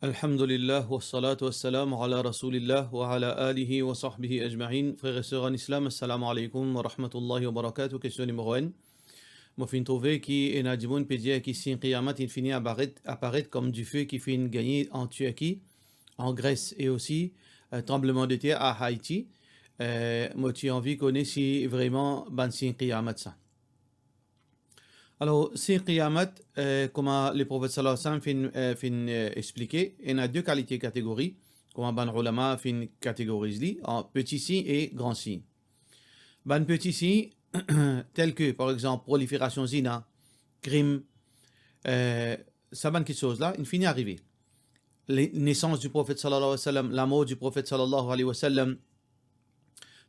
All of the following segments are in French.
Alhamdulillah wa salatu wa salam ala rasulillah wa ala alihi wa sahbihi ajma'in. Frères et sœurs en islam, assalamu alaikum wa rahmatullahi wa barakatuh. Question numéro 1. Moi, fin trouvé qui est nadimoun peut dire qui si qiyamat il finit à apparaître comme du feu qui finit gagner en Turquie, en Grèce et aussi tremblement de terre à Haïti. Moi, tu as envie qu'on ait si vraiment ban si qiyamat ça. Alors, si qiyamat, comme le prophète sallallahu alayhi wa sallam fin expliqué, il y a deux qualités catégories, comme ban ulama fin catégorise en petit signe et grand signe. Ban petit signe, tel que par exemple prolifération zina, crime, ça ban quelque chose là, il finit arriver. Les naissances du prophète sallallahu alayhi wa sallam, la mort du prophète sallallahu alayhi wa sallam,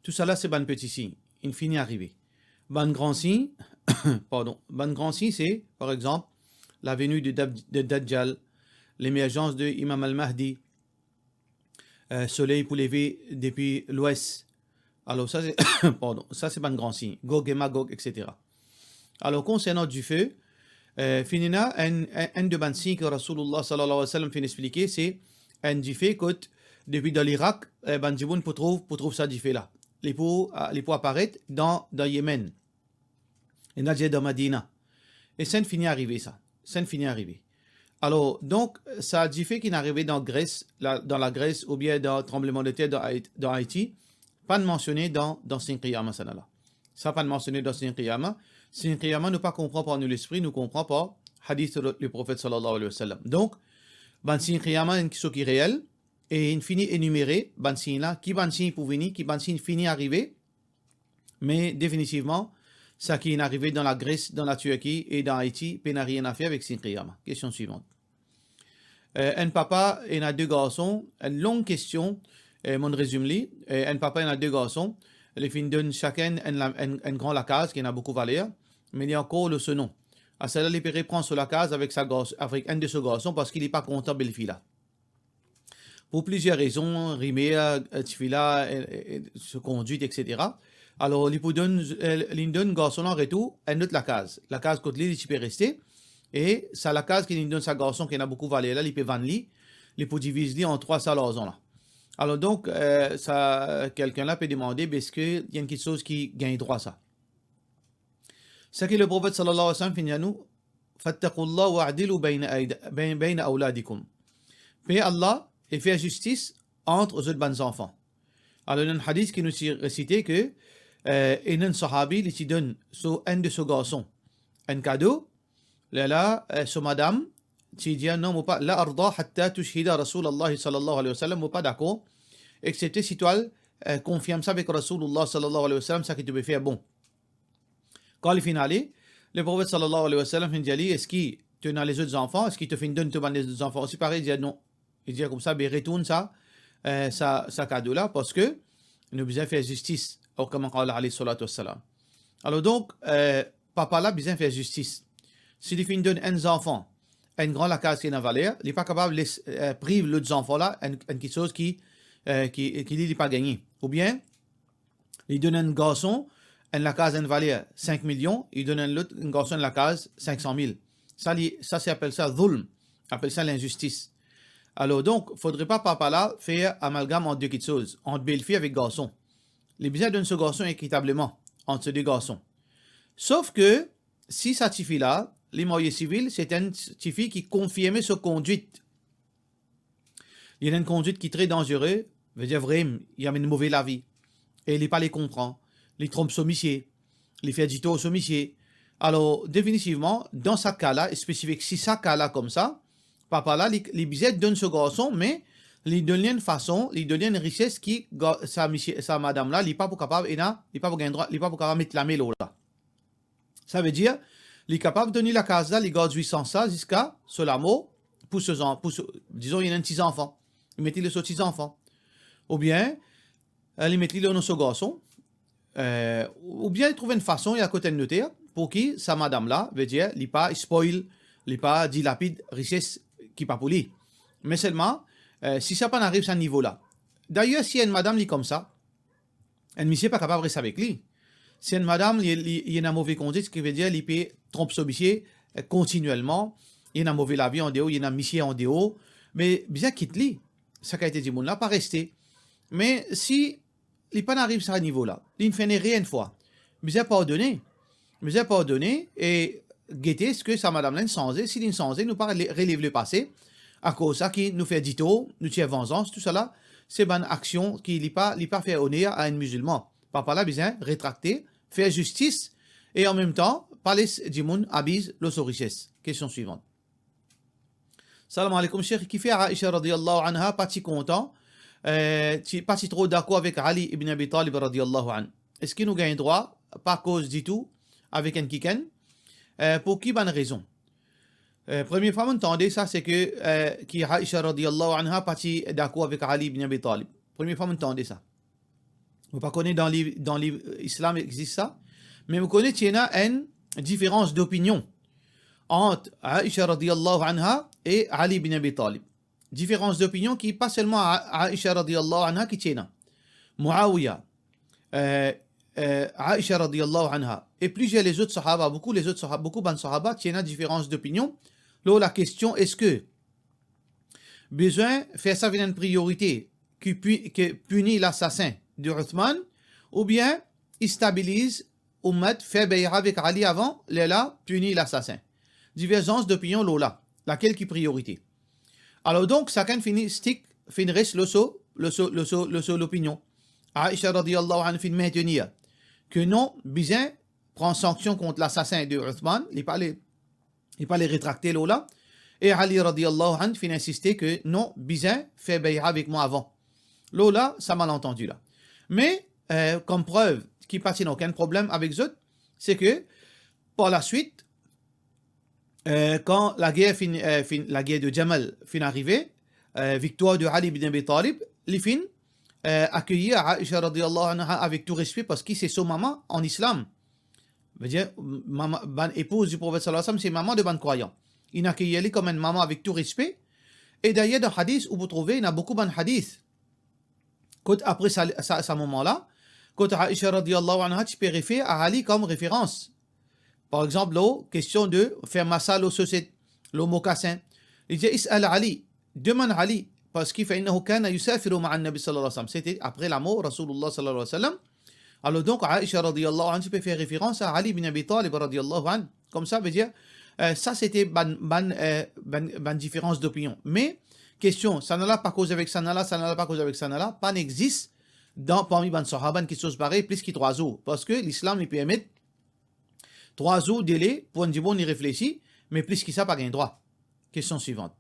tout ça là c'est ban petit signe, il finit arriver. Ban grand signe, pardon, ban grand signe c'est par exemple la venue de Dajjal, l'émergence de Imam al-Mahdi, soleil pour lever depuis l'ouest. Alors ça c'est pardon, ça c'est ban grand signe, Gog et Magog, etc. Alors concernant du feu, finina un de ban signe que Rasulullah sallallahu alayhi wa sallam fin expliquer, c'est un du feu que depuis dans l'Irak, ban jiboun pour trouver ça du feu là. Les pour apparaître dans Yémen. Et Najd dans Madina. Et ça finit arriver ça. Ça finit arriver. Alors, donc, ça a dit fait qu'il est arrivé dans la Grèce, ou bien dans le tremblement de terre dans Haïti, pas de mentionné dans Sin Qiyama, ça là. Ça pas de mentionné dans Sin Qiyama. Sin Qiyama, nous pas comprend par nous l'esprit, nous comprend par hadith du prophète sallallahu alayhi wa sallam. Donc, ban Sin Qiyama, une chose qui est réelle, et il finit énuméré, ban Sin là, qui ban Sin pour venir, qui ban Sin finit arriver, mais définitivement, ça qui est arrivé dans la Grèce, dans la Turquie et dans Haïti, n'a rien à faire avec Sin Qiyama. Question suivante. Un papa et a deux garçons. Une longue question, mon résumé. Un papa et a deux garçons. Les filles donnent chacun un grand la case qui a beaucoup valeur, mais il y a encore le nom. À cela, les pères prennent sur la case avec un de ses garçons parce qu'il n'est pas content de fille là. Pour plusieurs raisons, rimer, tfila, se conduite, etc. Alors, il donne garçon en retour, un autre la case côté il peut rester, et ça la case qui donne sa garçon qui a beaucoup valé là, il peut vendre il peut diviser en trois salons là. Alors donc, ça, quelqu'un là peut demander, est-ce qu'il y a quelque chose qui gagne droit ça? C'est que le prophète sallallahu alayhi wa sallam finit à nous, fattaqullah wa'adilu bayna awladikum. Paix Allah et faire justice entre aux autres bons enfants. Alors, il y a un hadith qui nous récité que et un sahabi lui donne un de ses garçons un cadeau là sa madame qui dit non pas la arda hatta tushhida Rasulullah sallallahu alayhi wa sallam pas d'accord excepté si tu confirme ça avec Rasulullah sallallahu alayhi wa sallam ça qui te peut faire bon. Quand il finit le prophète sallallahu alayhi wa sallam dit est-ce qu'il tu as les autres enfants, est-ce qu'il te fait donne les autres enfants aussi pareil, il dit non, il dit comme ça ben retourne ça ça cadeau là parce que nous besoin faire justice. Alors donc, papa là besoin faire justice. Si il finit donne un enfant, un grand la case qui est en valeur, il n'est pas capable de priver l'autre enfant là, quelque chose qui n'est pas gagné. Ou bien, il donne un garçon, un la case en valeur 5 millions, il donne un garçon en la case 500 000. Ça c'est appelle ça dhulm, appelle ça l'injustice. Alors donc, il ne faudrait pas papa là faire amalgame entre deux choses, entre belle-fille avec garçon. Les besoins d'un seul garçon équitablement entre ces deux garçons. Sauf que, si cette fille-là, les mariés civils, c'est une fille qui confirme sa conduite. Il y a une conduite qui est très dangereuse, veut dire vraiment, il y a une mauvaise la vie. Et il n'est pas les comprend. Il trompe son monsieur, il fait du tort son monsieur. Alors, définitivement, dans ce cas-là, spécifique, si ce cas-là comme ça, papa là, les besoins d'un seul garçon, mais il donne une façon, il donne une richesse qui sa madame là, il n'est pas capable, il n'est pas capable mettre la mélo là. Ça veut dire, il est capable de donner la case là, il garde 800 ça jusqu'à ce l'amour pour disons il y a un petit enfant, il met le petit enfant, ou bien il met le son garçon, ou bien il trouve une façon il y a côté de notaire pour qui sa madame là veut dire il pas spoil, il pas dilapide richesse qui pas pour lui, mais seulement si ça pas arrive à ce niveau-là. D'ailleurs, si une madame est comme ça, un monsieur n'est pas capable de rester avec lui. Si une madame il y a une mauvaise conduite, ce qui veut dire qu'il peut tromper son monsieur continuellement, il y a une mauvaise la vie en dehors, il y a un monsieur en dehors, Mais bien quitte-li, ça a été dit, là, pas rester. Mais si il pas arrive à ce niveau-là, il ne fait rien une fois, bien pardonner, et guetter ce que sa madame l'a changé, s'il a changé, nous pas relève le passé, à cause ça qui nous fait dito, nous tient vengeance, tout cela, c'est une action qui n'est pas fait honneur à un musulman. Par là, bien, rétracter, faire justice, et en même temps, parler du monde, abise le richesse. Question suivante. Salam alaikum, Cheikh, qui fait Aisha radiyallahu anha, pas si content, pas si trop d'accord avec Ali ibn Abi Talib radiyallahu anhu. Est-ce qu'il nous gagne droit, pas cause du tout, avec un kiken? Pour qui bonne raison? Première fois, vous entendez ça, c'est que qui Aisha radiyallahu anha, pas si d'accord avec Ali ibn Abi Talib. Première fois, vous entendez ça. Vous ne connaissez dans l'islam existe ça, mais vous connaissez qu'il y a une différence d'opinion entre Aisha radiyallahu anha et Ali ibn Abi Talib. Différence d'opinion qui n'est pas seulement Aisha radiyallahu anha qui tient. Muawiyah, Aisha radiyallahu anha et plusieurs les autres sahaba, beaucoup de sahaba tiennent différence d'opinion. Là, la question est-ce que besoin faire ça une priorité qui punit l'assassin de Uthman ou bien il stabilise Ummat fait bay'a avec Ali avant, là punit l'assassin. Divergence d'opinion Lola, laquelle qui priorité. Alors donc, chacun finirait l'opinion. Aisha radiyallahu anha fin maintenir que non, bien prend sanction contre l'assassin de Uthman, il pas les rétracter Lola. Et Ali radiyallahu anha fin insister que non, bien fait bay'a avec moi avant. Lola, ça malentendu là. Mais comme preuve qui n'a aucun problème avec eux, c'est que par la suite, quand la guerre de Jamal fin arrivée, victoire de Ali ibn Abi Talib, les fin accueillir Aisha radiyallahu anha avec tout respect parce que c'est son maman en islam. Veut dire, épouse du prophète sallallahu alayhi wa sallam, c'est maman de ban croyant. Il accueille elle comme une maman avec tout respect. Et d'ailleurs, dans le hadith où vous trouvez, il y a beaucoup de hadiths. Après ce moment-là, quand Aisha radiyallahu anha, tu peux référer à Ali comme référence. Par exemple, la question de faire massage au société, le mocassin. Il dit Is'al Ali, demande Ali, parce qu'il fait innahu kana yusafiru ma'a an-nabi sallallahu alayhi wa sallam. C'était après la mort, Rasulullah sallallahu alayhi wa sallam. Alors donc, Aisha radiyallahu anha, tu peux faire référence à Ali bin Abi Talib radiyallahu anha. Comme ça, veut dire, ça c'était une différence d'opinion. Mais, question, ça n'a pas cause avec ça n'a pas cause avec ça n'a pas n'existe parmi les Sahaba qui sont pareils plus que 3 jours. Parce que l'islam il permet 3 jours de délai pour un djibon y réfléchir, mais plus que ça, pas gain droit. Question suivante.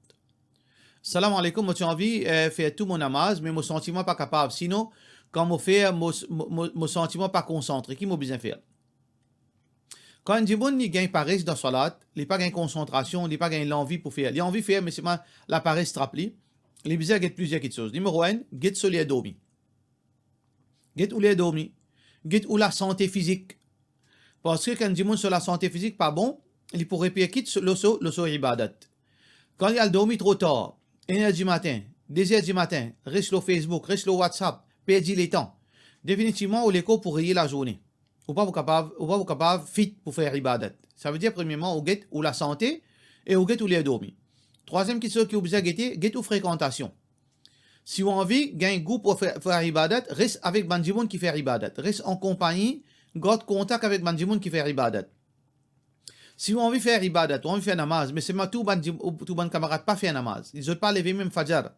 Salam alaikum, moi j'ai envie de faire tout mon namaz, mais mon sentiment pas capable. Sinon, quand je fais mon sentiment pas concentré, qui m'a besoin faire? Quand un djibon il gagne paresse dans salat, il n'a pas gagne concentration, il n'a pas gagne l'envie pour faire. Il a envie de faire, mais c'est la paresse trappli. Il a besoin de plusieurs choses. Numéro 1, get sur les domi. Get où les domi. Get où la santé physique. Parce que quand on dit sur la santé physique pas bon, il pourrait quitter le saut ibadat. Quand il y a le dormi trop tard, 1h du matin, 2h du matin, reste le Facebook, reste le WhatsApp, perdre les temps. Définitivement, on l'écho pour rayer la journée. Ou pas vous capable fit pour faire ibadat. Ça veut dire premièrement, on get ou la santé et on get ou les dormi. Troisième question qui est obligé de get ou fréquentation. Si on a envie, gagne goût pour faire ibadat, reste avec Bandimoun qui fait ibadat. Reste en compagnie, garde contact avec Bandimoun qui fait ibadat. Si on a envie de faire ibadat, on a envie de faire namaz, mais c'est ma tout ban camarade pas faire namaz. Ils ne pas lever même fajar.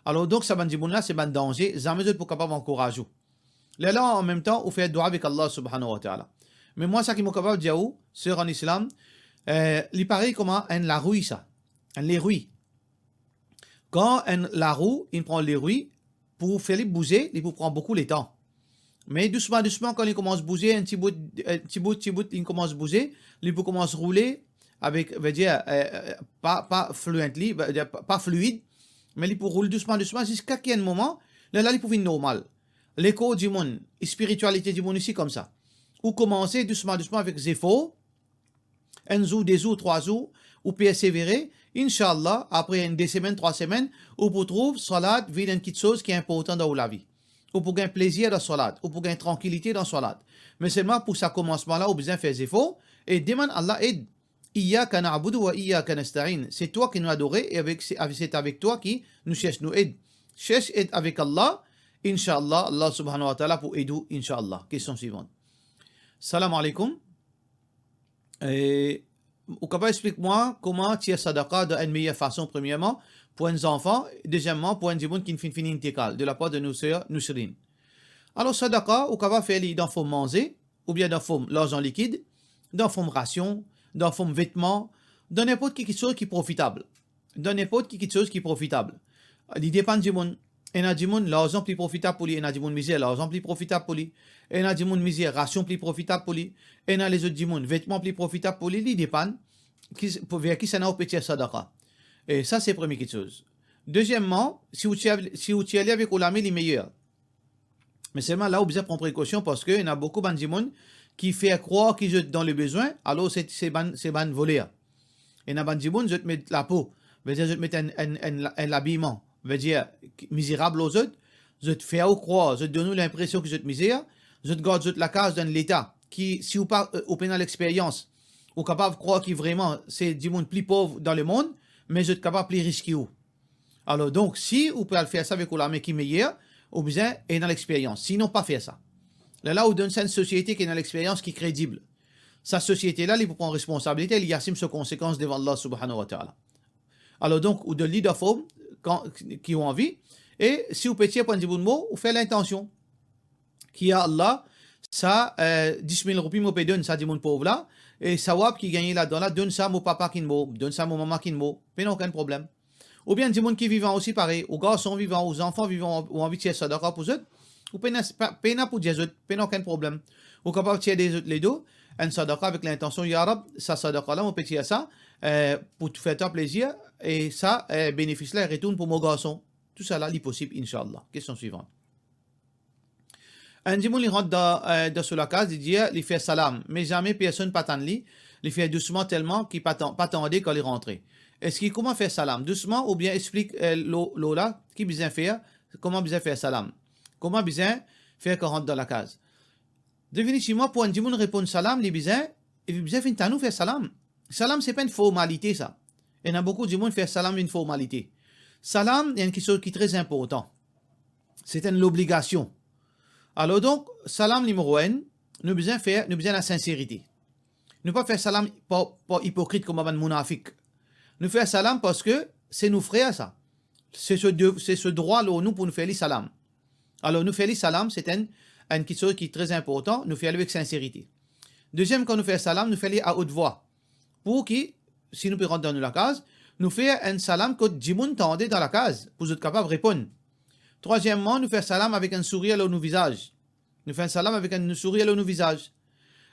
Alors donc, ça Bandimoun là, c'est un danger. Jamais pour capable encourager. Là, en même temps, on fait dua avec Allah subhanahu wa ta'ala. Mais moi, ça qui m'est capable de dire, c'est en islam, il paraît comment la rouille ça. Les rouilles. Quand la roue, il prend les rouilles, pour faire les bouger, il prend beaucoup de temps. Mais doucement, quand il commence à bouger, un petit bout, il commence à bouger, il peut commencer à rouler avec, veut dire, pas fluently, pas fluide, mais il peut rouler doucement, jusqu'à un moment, là, il peut venir normal. L'écho du monde, la spiritualité du monde ici comme ça. Ou commencer doucement avec des efforts, 1 jour, 2 jours, 3 jours, ou persévérer, Inch'Allah, après 2 semaines, 3 semaines, ou pour trouver salat, vie d'une petite chose qui est importante dans la vie. Ou pour gagner plaisir dans salat, ou pour gagner tranquillité dans salat. Mais seulement pour ce commencement-là, on a besoin de faire des efforts, et demande Allah aide. Iyyaka na'budu wa iyyaka nasta'in. C'est toi qui nous adorer et c'est avec toi qui nous cherche nous aide. Cherche aide avec Allah. Inch'Allah, Allah subhanahu wa ta'ala pour aider, Inch'Allah. Question suivante. Salam alaikum. Okaba, explique-moi comment tirer sadaqa de une meilleure façon, premièrement, pour les enfants, deuxièmement, pour un djimoun qui ne finit intégrale, de la part de nos sœurs Nusrin. Alors, sadaqa, Okaba fait dans forme manger, ou bien dans forme l'argent liquide, dans forme ration, dans forme vêtements, dans n'importe quelque chose qui est profitable. Dans n'importe quelque chose qui est profitable. Il dépend du monde. Il y a du monde, l'argent plus profitable pour lui. Il y a du monde misère, l'argent plus profitable pour lui. Il y a du monde misère, ration plus profitable pour lui. Il y a les autres du monde, vêtements plus profitables pour lui. Il dépend vers qui ça n'a pas petit sadaqa. Et ça, c'est la première chose. Deuxièmement, si vous allez avec ulama, il est meilleur. Mais seulement là, vous devez prendre précaution parce qu'il y a beaucoup de monde qui fait croire qu'ils sont dans le besoin, alors c'est ban volé. Il y a des gens qui mettent la peau, veut dire, mettent un habillement, veut dire, misérable aux autres, je te fais croire, je te donne l'impression que je te misère, je te garde la case dans l'État, qui, si vous pas au pénal l'expérience, vous êtes capable de croire que vraiment c'est du monde plus pauvre dans le monde, mais vous êtes capable de plus risquer. Alors donc, si vous pouvez faire ça avec l'armée qui est meilleure, vous besoin et dans l'expérience. Sinon, pas faire ça. Là, vous donne ça à une société qui est dans l'expérience, qui est crédible. Sa société-là, il peut prendre responsabilité, il y assume ses conséquences devant Allah subhanahu wa ta'ala. Alors donc, ou de leader forme qui ont envie, et si vous pétiez pour un bon mot, vous faites l'intention. Qui a Allah, ça, 10 000 roupies, moi, donne ça, dit mon pauvre là, et Sawab qui gagne là-dedans, là, donne ça, mon papa qui mot, donne ça, mon maman qui mot, mais non, aucun problème. Ou bien des gens qui vivent aussi pareil, aux garçons vivants, aux enfants vivants, ou envie de tirer ça d'accord pour eux, ou peine pour dire eux, peine aucun problème. Ou capable de tirer des autres les deux, un sadaqa avec l'intention, Ya Rab, ça sadaqa là, on peut tirer ça, pour te faire ta plaisir, et ça, bénéfice là, retourne pour mon garçon. Tout ça là, c'est possible, Inch'Allah. Question suivante. Un dimanche, il rentre dans la case, il dit, il fait salam, mais jamais personne pas lui, il fait doucement tellement qu'il pas attendait quand il rentrait. Est-ce qu'il comment faire salam doucement ou bien explique Lola qui besoin faire comment besoin faire salam, comment besoin faire quand rentre dans la case. Définitivement pour un dimanche répondre salam, il besoin faire faire salam. Salam c'est pas une formalité ça. Il y a beaucoup de monde faire salam une formalité. Salam il y a quelque chose qui est très important. C'est une obligation. Alors donc, salam numéro 1, nous besoin la sincérité. Nous pas faire salam pas hypocrite comme un munafik. Nous faire salam parce que c'est nos frères ça. C'est ce droit là nous pour nous faire les salam. Alors nous faire les salam, c'est une chose qui est très important, nous faire avec sincérité. Deuxième, quand nous faire salam, nous faire à haute voix. Pour que, si nous pouvons rentrer dans la case, nous faire un salam que Jimoun tendait dans la case, pour être capable de répondre. Troisièmement, nous faire salam avec un sourire dans nos visages. Nous faire un salam avec un sourire dans nos visages.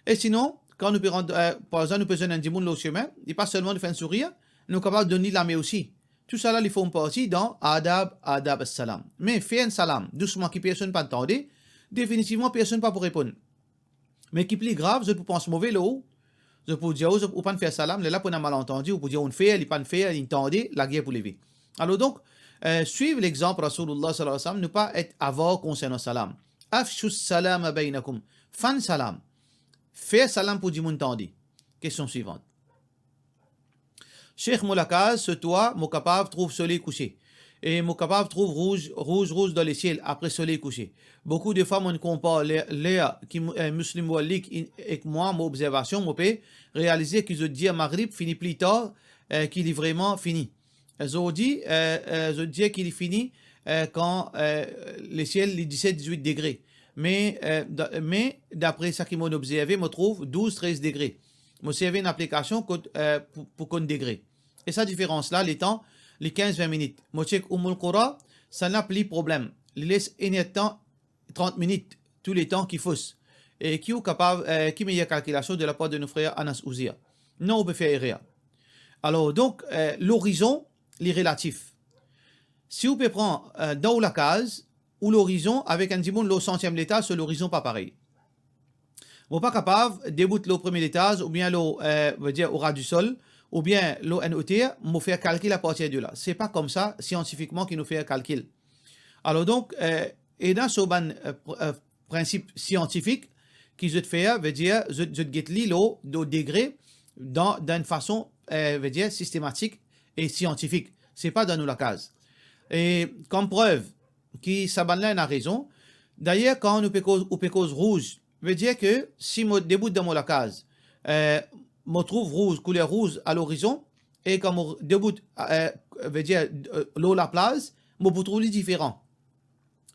Et sinon, quand nous pouvons par exemple, nous pouvons un Jimoun au chemin, et pas seulement nous faire un sourire, nous sommes capables de donner la main aussi. Tout ça là, ils font partie dans adab salam. Mais faire un salam, doucement, qui personne pas entendre, définitivement personne pas pour répondre. Mais qui plus grave, je peux penser mauvais là haut, je peux dire, ou pas faire salam, là pour un malentendu, ou pour dire on fait, il pas faire, il entendait, la guerre pour lever. Alors donc, suivre l'exemple Rasulullah sallallahu alayhi wa sallam, ne pas être avare concernant salam. Afshu salam baynakum. Fan salam. Faire salam pour dire mon entendu. Question suivante. Cheikh Moulakaz, ce toit, mon capable trouve soleil couché. Et mon capable trouve rouge dans le ciel après soleil couché. Beaucoup de femmes, on compare l'air qui est musulman et moi, mon observation, mon peut réaliser que je dis à Maghrib finit plus tard qu'il est vraiment fini. Je dis qu'il est fini quand le ciel est 17-18 degrés. Mais d'après ça qu'ils m'ont observé, je trouve 12-13 degrés. Moi, servi une application pour qu'on degré. Et sa différence-là, les temps, les 15-20 minutes. Moi, check Umul Qura, ça n'a plus de problème. Il laisse un temps, 30 minutes, tous les temps qu'il faut. Et qui est capable, qui meilleure calculation de la part de nos frères Anas Ouzia. Non, on peut faire rien. Alors, donc, l'horizon, il est relatif. Si vous pouvez prendre dans la case, ou l'horizon, avec un dimanche, le centième d'étage, c'est l'horizon pas pareil. Vous n'êtes pas capable de débuter le premier étage, ou bien au ras du sol, ou bien l'eau en hauteur, vous faire calcul à partir de là. Ce n'est pas comme ça, scientifiquement, qu'il nous fait un calcul. Alors donc, et dans ce principe scientifique, qui je te fais, veut dire, je te get l'eau de degré, d'une façon, veut dire, systématique et scientifique. C'est pas dans nous la case. Et comme preuve, qui Sabanla a raison, d'ailleurs, quand on peut cause rouge, veut dire que si je débute dans la case, je trouve rouge, couleur rouge à l'horizon, et quand je débute, veut dire, l'eau la place, je peux trouver différent.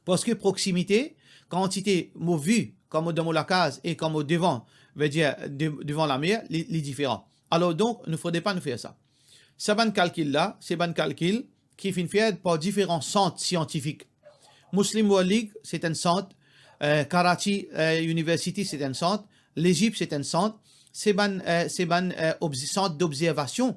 Parce que proximité, quantité, mon vue, comme dans la case et comme devant, veut dire devant la mer, les différents. Alors donc, il ne faudrait pas nous faire ça. Ce ban calcul là, c'est ban calcul qui est fait par différents centres scientifiques. Muslim World League, c'est un centre. Karachi University, c'est un centre. L'Égypte, c'est un centre. C'est ban centre d'observation.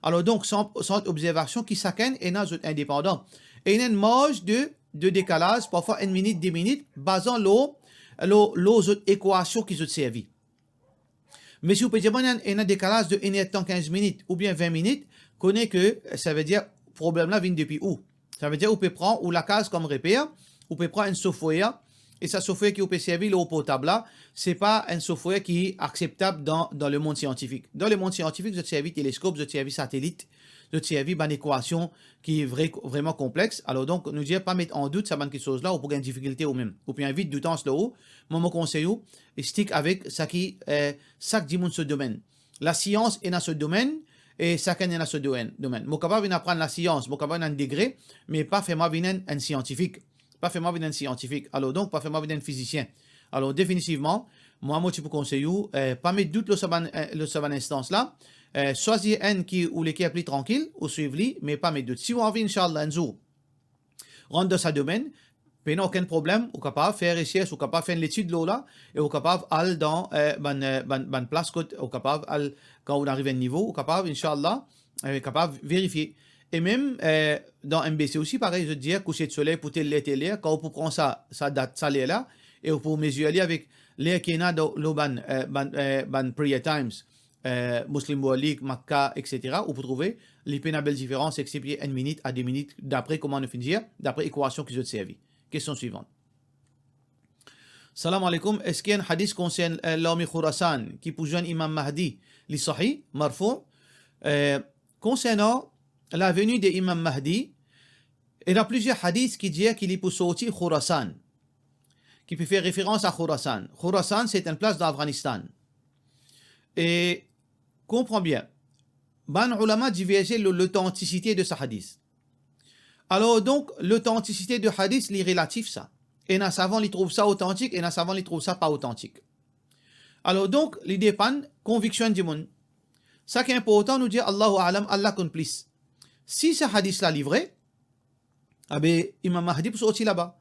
Alors donc, centre d'observation qui chacun est indépendant. Et il y a une marge de décalage, parfois 1 minute, 2 minutes, basant les équations qui sont servies. Mais si vous pouvez dire qu'il y a un décalage de 1 temps 15 minutes ou bien 20 minutes, connaît que ça veut dire le problème là vient depuis où? Ça veut dire qu'on peut prendre ou la case comme repère, on peut prendre un software, et ce software qui peut servir l'eau potable là, c'est pas un software qui est acceptable dans le monde scientifique. Dans le monde scientifique, je servis télescope, je servis satellite, je servis une équation qui est vraiment complexe. Alors donc, nous dire pas mettre en doute ça quelque chose là ou pour une difficulté ou même. Ou bien vite du temps là haut, moi mon conseil est stick avec ça qui dit mon ce domaine. La science est dans ce domaine et chacun est dans ce domaine. Moi capable d'apprendre la science, moi capable d'un degré, mais pas fait moi venir un scientifique. Pas fait moi venir un scientifique. Alors donc pas fait moi venir un physicien. Alors définitivement, moi je peux conseiller pas mettre doute le saban instance là. Choisir un qui ou les qui est plus tranquille ou suivre-lui, mais pas mettre doute. Si vous avez Inch'Allah un jour rentre dans ce domaine, il n'y a aucun problème, vous capable faire recherche, vous capable faire l'étude de l'eau là, et vous capable aller dans ban place, vous capable quand vous arrivez à un niveau, vous capable, Inch'Allah, capable vérifier. Et même dans MBC aussi, pareil, je dis, coucher de soleil pour tel l'air, quand vous prenez ça date, ça l'air là, et vous pouvez mesurer avec l'air qui est dans le ban prayer times, Muslim World League, Makkah, etc. Vous pouvez trouver les pénables différences, excepté 1 minute à 2 minutes, d'après comment nous finir, d'après l'équation qui vous servi. Question suivante. Salam alaikum. Est-ce qu'il y a un hadith concernant l'armée Khurasan qui peut joindre Imam Mahdi, li sahih, marfou? Concernant la venue d'Imam Mahdi, il y a plusieurs hadiths qui disent qu'il peut sortir Khurasan, qui peut faire référence à Khurasan. Khurasan, c'est une place d'Afghanistan. Et comprends bien, ban ulama divergent l'authenticité de ce hadith. Alors donc, l'authenticité du hadith, est relatif ça. Et les savants, ils trouvent ça authentique, et les savants, ils trouvent ça pas authentique. Alors donc, il dépend conviction du monde. Ça qui est important, nous dire Allahu A'lam, Allah complice. Si ce hadith là livré, Imam Mahdi peut sortir là-bas.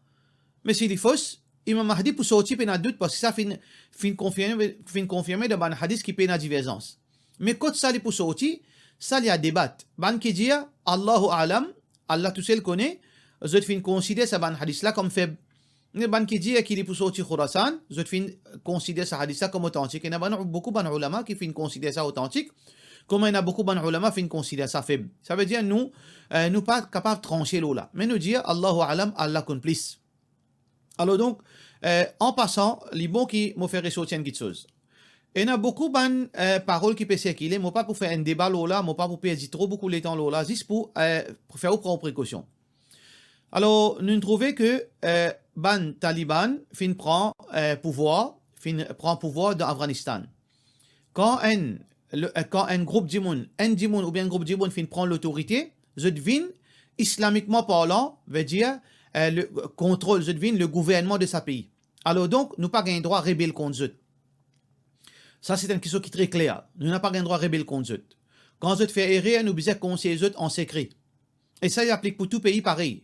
Mais s'il est faux, Imam Mahdi peut sortir pendant doute parce que ça fin confirmer de un hadith qui peine à divergence. Mais quand ça peut sortir, ça il y a débat. Ban qui dit Allahu A'lam, Allah tout seul connaît, je fin considérer ce hadith là comme faible. Ne ban qui dit qu'il est pour sortir Khurasan, je fin considérer ce hadith là comme authentique. Il y a beaucoup de ulama qui fin considérer ça authentique. Comme il y a beaucoup de ulama qui fin considérer ça faible. Ça veut dire nous pas capables de trancher l'eau là. Mais nous dire Allahu A'lam, Allah complice. Alors donc, en passant, les bons qui m'ont fait ressortir quelque chose. Il y a beaucoup de paroles qui peuvent circuler. Je ne pas pour faire un débat là, je ne pas pour perdre trop beaucoup de temps là, juste pour faire prendre précaution. Alors, nous trouvons que ban Taliban prend pouvoir d'Afghanistan. Quand un groupe de monde, ou bien un groupe de monde prend l'autorité, je devine, islamiquement parlant, veut dire le contrôle, je devine, le gouvernement de sa pays. Alors donc, nous n'avons pas un droit rebelle contre eux. Ça, c'est une question qui est très claire. Nous n'avons pas un droit rebelle contre eux. Quand je fais erreur, nous devons conseiller eux en secret. Et ça, il applique pour tout pays pareil.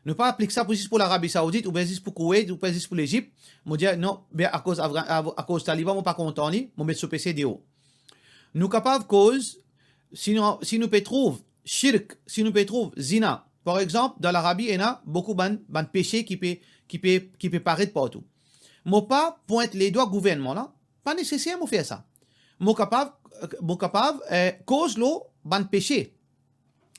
Nous ne pas appliquer ça juste pour l'Arabie Saoudite, ou bien juste pour Koweït, ou bien juste pour l'Égypte. Nous dire non, à cause taliban, nous pas content, nous mettre sur PC de haut. Nous capables cause, si nous peut trouver shirk, si nous peut trouver zina. Par exemple, dans l'Arabie, il y a beaucoup de péchés qui peut paraître partout. Moi pas pointe les doigts gouvernement là, pas nécessaire de faire ça. Moi capable cause l'eau ban péché.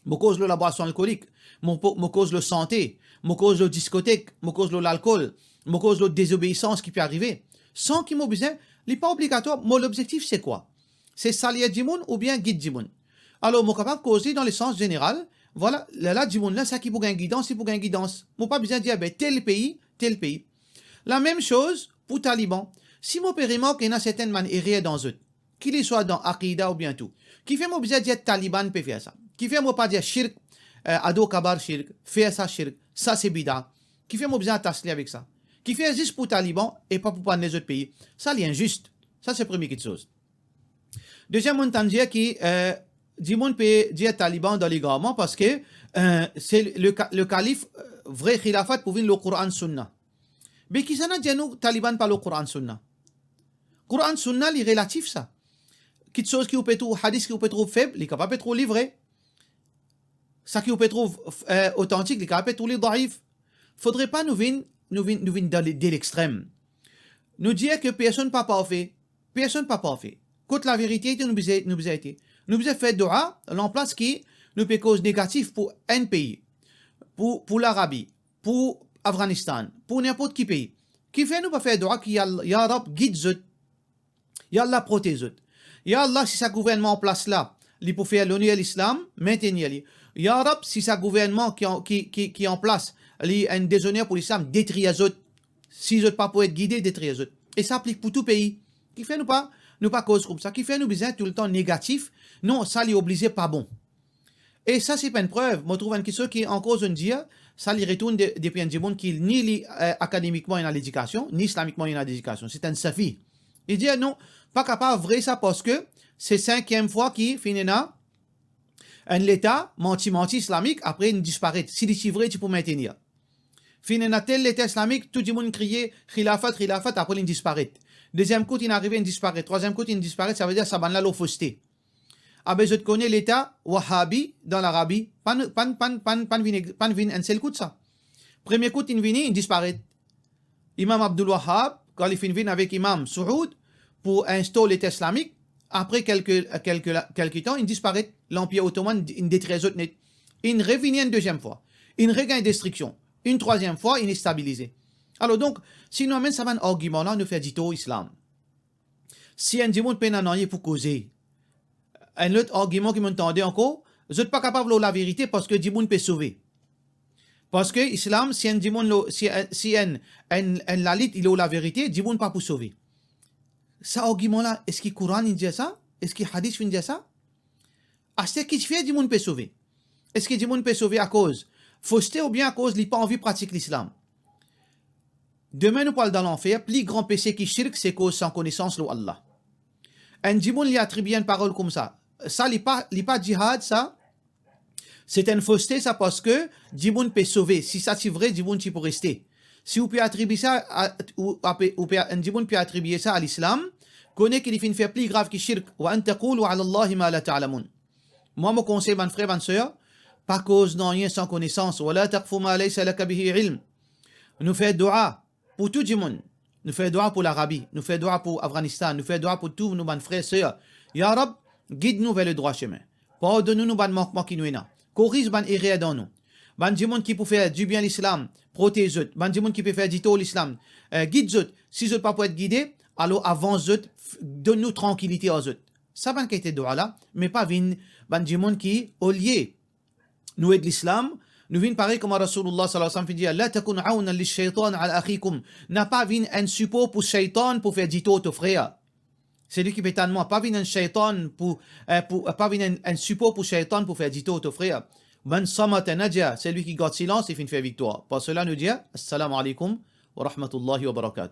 Moi cause la boisson alcoolique, moi cause la santé, moi cause la discothèque, moi cause l'alcool, moi cause la désobéissance qui peut arriver. Sans qu'il m'ait besoin, n'est pas obligatoire. Moi l'objectif c'est quoi? C'est Salia Jimoun ou bien guide Jimoun. Alors, je suis capable de causer dans le sens général. Voilà, là, Jimoun, là, ça qui pour une guidance, c'est pour une guidance. Je n'ai pas besoin de dire, ben, tel pays, tel pays. La même chose pour Taliban. Si mon périmètre, il y a certaines manières dans eux, qu'il soit dans Aqidah ou bien tout, qui fait mon besoin de dire Taliban peut faire ça. Qui fait mon pas dire shirk, ado kabar shirk, faire ça shirk, ça c'est bida. Qui fait mon besoin de tasser avec ça. Qui fait juste pour Taliban et pas pour les autres pays. Ça, c'est injuste. Ça, c'est la première chose. Deuxième, on entend dire que Jimoun peut dire Taliban dans les gouvernements parce que c'est le calife, vrai khilafat pour venir le Coran Sunna. Mais qui s'en a dit nous, Taliban par le Coran Sunna? Coran Sunna, il est relatif ça. Quelque chose qui vous peut trouver, hadith qui vous peut trouver faible, il est capable de trouver livré. Ça qui vous peut trouver authentique, il est capable de trouver daïf. Faudrait pas nous venir de l'extrême. Nous dire que personne n'a pas parfait. Personne n'a pas parfait. Quand la vérité, nous a été. Nous avons fait dua, l'emplace qui nous peut cause négative pour un pays, pour l'Arabie, pour Afghanistan, pour n'importe qui pays. Qui fait nous pas faire dua qui ya Rab guide zut. Ya Allah protège zut. Ya Allah si sa gouvernement en place là, il peut faire l'honneur à l'islam, maintenir-le. Ya Rab si sa gouvernement qui est en place, il a un déshonneur pour l'islam, détruire zut. Si zut pas pour être guidé, détruire zut. Et ça applique pour tout pays. Qui fait nous pas cause comme ça. Qui fait nous besoin tout le temps négatif. Non, ça lui obligé pas bon. Et ça, c'est pas une preuve. Je trouve que ceux qui en cause un dia, ça lui retourne des pays du monde qui ni académiquement il a l'éducation, ni islamiquement il a l'éducation. C'est un safi. Il dit non, pas capable vrai ça parce que c'est 5e fois qu'il finit là, un État menti islamique, après il disparaît. Si c'est vrai, tu peux maintenir. Finit là tel État islamique, tout le monde criait khilafat, après il disparaît. Deuxième coup, il arrive, il disparaît. Troisième coup, il disparaît, ça veut dire ça va là l'offosté. Ah ben je te connais l'État wahhabi dans l'Arabie, pas un seul coup de ça. Premier coup, il disparaît. Imam Abdul Wahhab, quand il finit avec Imam Saoud pour installer l'État islamique, après quelques temps, il disparaît. L'Empire ottoman, il détruit les autres net. Il revient une deuxième fois. Il regagne destruction. Une troisième fois, il est stabilisé. Alors donc, si nous amènons ça un argument là, nous fait dit au islam. Si un dimanche peine à pour causer, un autre argument qui m'entendait encore, je ne suis pas capable de la vérité parce que dimanche peut sauver. Parce que l'islam, si un dimanche, si un lalit, il a la vérité, dimanche pas pour sauver. Ce argument là, est-ce que le Coran dit ça? Est-ce que le hadith dit ça? Est-ce que fait dimanche peut sauver? Est-ce que dimanche peut sauver à cause fausseté ou bien à cause qu'il n'a pas envie de pratiquer l'islam? Demain, nous parlons dans l'enfer, plus grand péché qui shirk, c'est cause sans connaissance de Allah. Un djimoun lui attribue une parole comme ça. Ça, il n'est pas djihad, ça. C'est une fausseté, ça, parce que djimoun peut sauver. Si ça c'est vrai, djimoun tu peux rester. Si vous pouvez attribuer ça, un djimoun peut attribuer ça à l'islam, connaît qu'il fait plus grave que shirk. Wa an taqulu ala Allahi ma la ta'lamun. Moi, mon conseil, mon frère, ma soeur, pas cause non rien sans connaissance. Wa la taqfu ma laysa laka bihi ilm. Nous faisons dua pour tout le monde. Nous faisons dua pour l'Arabie. Nous faisons dua pour l'Afghanistan. Nous faisons dua pour tous nos frères et sœurs. Ya Rab, guide-nous vers le droit chemin. Pardonne-nous nos manquements qui nous sont. Corrige les erreurs dans nous. Ban du monde qui peut faire du bien à l'islam, protège eux. Ban du monde qui peut faire du tout l'islam, guide eux. Si eux pas pour être guidés, alors avance eux, donne-nous tranquillité aux eux. Ça ban qui était dua là, mais pas vin ban du monde qui au lieu nous aide l'islam. Nous venons pareil comme Rasulullah sallallahu alayhi wa sallam dit la takun aounan li shaytan ala akhikum. N'a pas vin un support pour shaytan pour faire du tout au frère. C'est lui qui peut moi pas vin un shaytan pour pas vin un support pour shaytan pour faire du tout au frère. Man samata naja, c'est lui qui garde silence et fait victoire. Par cela nous dit assalamu alaikum wa rahmatullahi wa barakatuh.